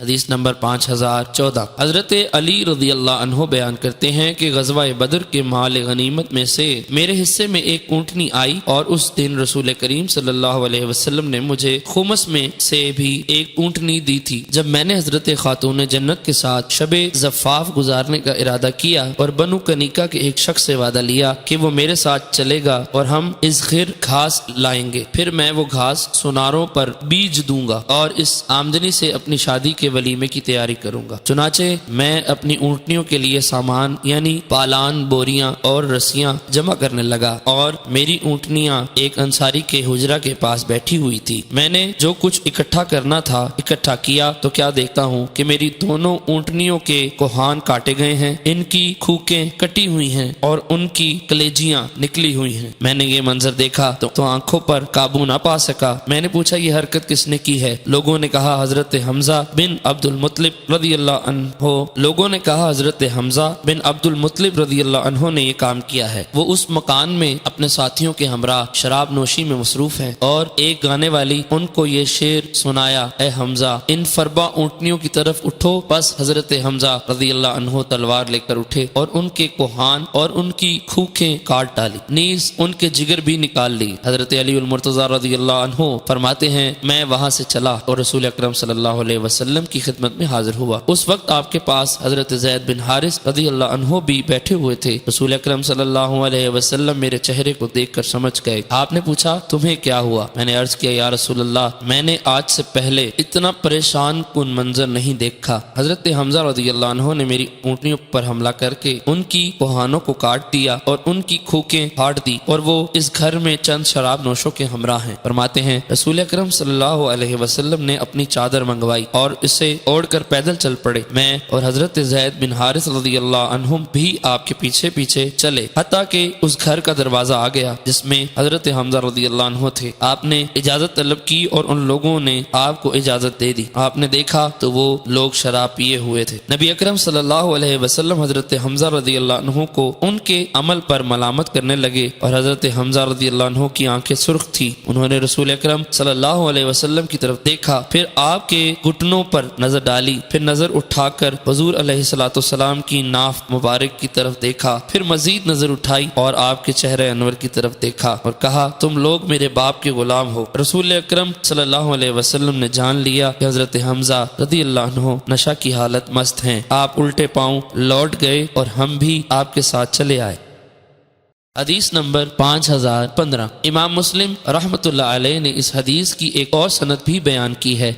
حدیث نمبر 5014۔ حضرت علی رضی اللہ عنہ بیان کرتے ہیں کہ غزوہ بدر کے مال غنیمت میں سے میرے حصے میں ایک اونٹنی آئی اور اس دن رسول کریم صلی اللہ علیہ وسلم نے مجھے خمس میں سے بھی ایک اونٹنی دی تھی۔ جب میں نے حضرت خاتون جنت کے ساتھ شب زفاف گزارنے کا ارادہ کیا اور بنو کنیکا کے ایک شخص سے وعدہ لیا کہ وہ میرے ساتھ چلے گا اور ہم ازخر گھاس لائیں گے، پھر میں وہ گھاس سوناروں پر بیج دوں گا اور اس آمدنی سے اپنی شادی کے ولیمے کی تیاری کروں گا۔ چنانچہ میں اپنی اونٹنیوں کے لیے سامان یعنی پالان، بوریاں اور رسیاں جمع کرنے لگا اور میری اونٹنیاں ایک انصاری کے حجرہ کے پاس بیٹھی ہوئی تھی۔ میں نے جو کچھ اکٹھا کرنا تھا اکٹھا کیا تو کیا دیکھتا ہوں کہ میری دونوں اونٹنیوں کے کوہان کاٹے گئے ہیں، ان کی کھوکیں کٹی ہوئی ہیں اور ان کی کلیجیاں نکلی ہوئی ہیں۔ میں نے یہ منظر دیکھا تو آنکھوں پر قابو نہ پا سکا۔ میں نے پوچھا یہ حرکت کس نے کی ہے؟ لوگوں نے کہا حضرت حمزہ بن عبد المطلب رضی اللہ عنہ نے یہ کام کیا ہے۔ وہ اس مکان میں اپنے ساتھیوں کے ہمراہ شراب نوشی میں مصروف ہیں اور ایک گانے والی ان کو یہ شعر سنایا، اے حمزہ ان فربا اونٹنیوں کی طرف اٹھو۔ بس حضرت حمزہ رضی اللہ عنہ تلوار لے کر اٹھے اور ان کے کوہان اور ان کی کھوکیں کاٹ ڈالی، نیز ان کے جگر بھی نکال لی۔ حضرت علی المرتضی رضی اللہ عنہ فرماتے ہیں میں وہاں سے چلا اور رسول اکرم صلی اللہ علیہ وسلم کی خدمت میں حاضر ہوا۔ اس وقت آپ کے پاس حضرت زید بن حارث رضی اللہ عنہ بھی بیٹھے ہوئے تھے۔ رسول اکرم صلی اللہ علیہ وسلم میرے چہرے کو دیکھ کر سمجھ گئے۔ آپ نے پوچھا تمہیں کیا ہوا؟ میں نے عرض کیا یا رسول اللہ میں نے آج سے پہلے اتنا پریشان کن منظر نہیں دیکھا۔ حضرت حمزہ رضی اللہ عنہ نے میری اونٹنیوں پر حملہ کر کے ان کی کوہانوں کو کاٹ دیا اور ان کی کھوکیں پھاڑ دی اور وہ اس گھر میں چند شراب نوشوں کے ہمراہ ہیں۔ فرماتے ہیں رسول اکرم صلی اللہ علیہ وسلم نے اپنی چادر منگوائی اور اسے اوڑھ کر پیدل چل پڑے۔ میں اور حضرت زید بن حارث رضی اللہ عنہ بھی آپ کے پیچھے پیچھے چلے حتیٰ کہ اس گھر کا دروازہ آ گیا جس میں حضرت حمزہ رضی اللہ عنہ تھے۔ آپ نے اجازت طلب کی اور ان لوگوں نے آپ کو اجازت دے دی۔ آپ نے دیکھا تو وہ لوگ شراب پیے ہوئے تھے۔ نبی اکرم صلی اللہ علیہ وسلم حضرت حمزہ رضی اللہ عنہ کو ان کے عمل پر ملامت کرنے لگے اور حضرت حمزہ رضی اللہ عنہ کی آنکھیں سرخ تھی۔ انہوں نے رسول اکرم صلی اللہ علیہ وسلم کی طرف دیکھا، پھر آپ کے گھٹنوں پر نظر ڈالی، پھر نظر اٹھا کر حضور علیہ الصلوۃ والسلام کی ناف مبارک کی طرف دیکھا، پھر مزید نظر اٹھائی اور آپ کے چہرے انور کی طرف دیکھا اور کہا تم لوگ میرے باپ کے غلام ہو۔ رسول اکرم صلی اللہ علیہ وسلم نے جان لیا کہ حضرت حمزہ رضی اللہ عنہ نشہ کی حالت مست ہیں۔ آپ الٹے پاؤں لوٹ گئے اور ہم بھی آپ کے ساتھ چلے آئے۔ حدیث نمبر 5015۔ امام مسلم رحمۃ اللہ علیہ نے اس حدیث کی ایک اور سند بھی بیان کی ہے۔